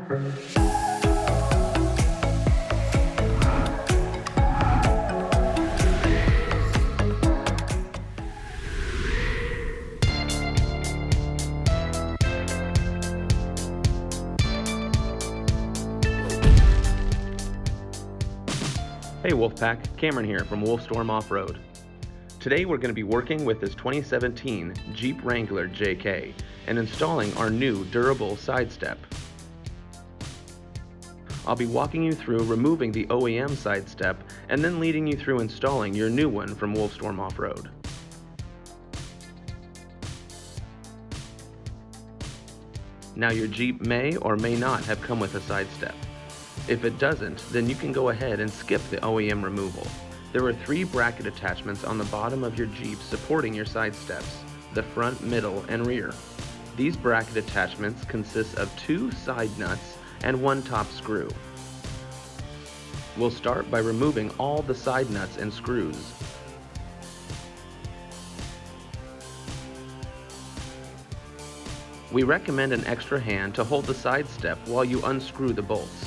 Hey Wolfpack, Cameron here from Wolfstorm Offroad. Today we're going to be working with this 2017 Jeep Wrangler JK and installing our new durable side step. I'll be walking you through removing the OEM side step and then leading you through installing your new one from Wolfstorm Offroad. Now your Jeep may or may not have come with a side step. If it doesn't, then you can go ahead and skip the OEM removal. There are 3 bracket attachments on the bottom of your Jeep supporting your side steps, the front, middle, and rear. These bracket attachments consist of 2 side nuts and 1 top screw. We'll start by removing all the side nuts and screws. We recommend an extra hand to hold the side step while you unscrew the bolts.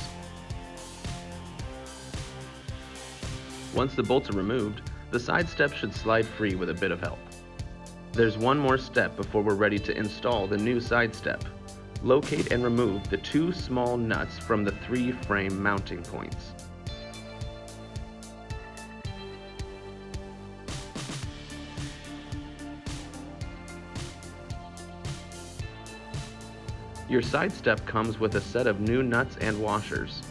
Once the bolts are removed, the side step should slide free with a bit of help. There's one more step before we're ready to install the new side step. Locate and remove the 2 small nuts from the 3 frame mounting points. Your side step comes with a set of new nuts and washers.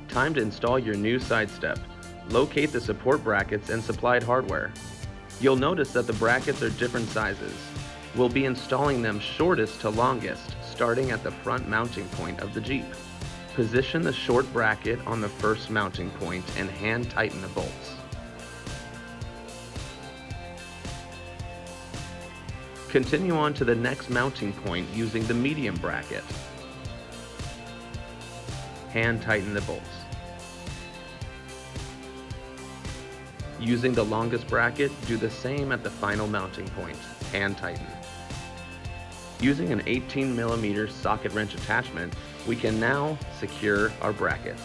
Time to install your new side step. Locate the support brackets and supplied hardware. You'll notice that the brackets are different sizes. We'll be installing them shortest to longest, starting at the front mounting point of the Jeep. Position the short bracket on the first mounting point and hand tighten the bolts. Continue on to the next mounting point using the medium bracket. Hand tighten the bolts. Using the longest bracket, do the same at the final mounting point, hand tighten. Using an 18mm socket wrench attachment, we can now secure our brackets.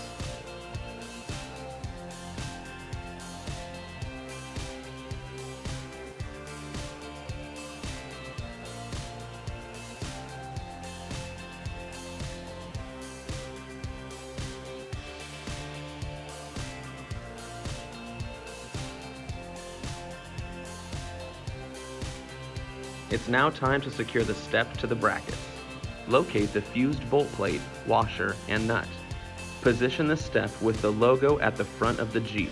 It's now time to secure the step to the brackets. Locate the fused bolt plate, washer, and nut. Position the step with the logo at the front of the Jeep.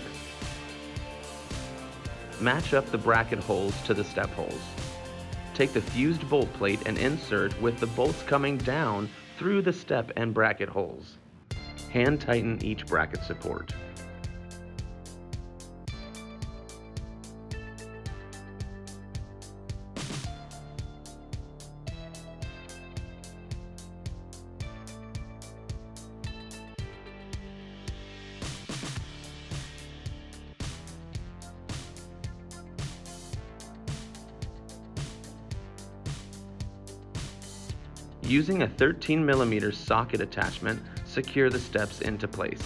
Match up the bracket holes to the step holes. Take the fused bolt plate and insert with the bolts coming down through the step and bracket holes. Hand tighten each bracket support. Using a 13mm socket attachment, secure the steps into place.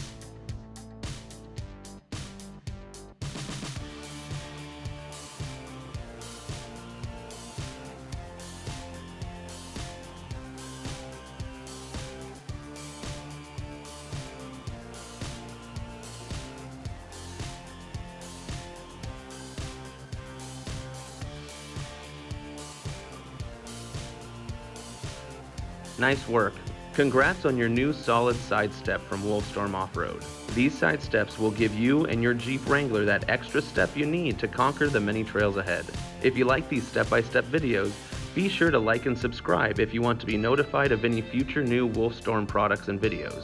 Nice work. Congrats on your new solid side step from Wolfstorm Offroad. These side steps will give you and your Jeep Wrangler that extra step you need to conquer the many trails ahead. If you like these step-by-step videos, be sure to like and subscribe if you want to be notified of any future new Wolfstorm products and videos.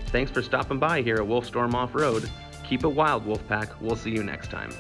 Thanks for stopping by here at Wolfstorm Offroad. Keep it wild, Wolfpack. We'll see you next time.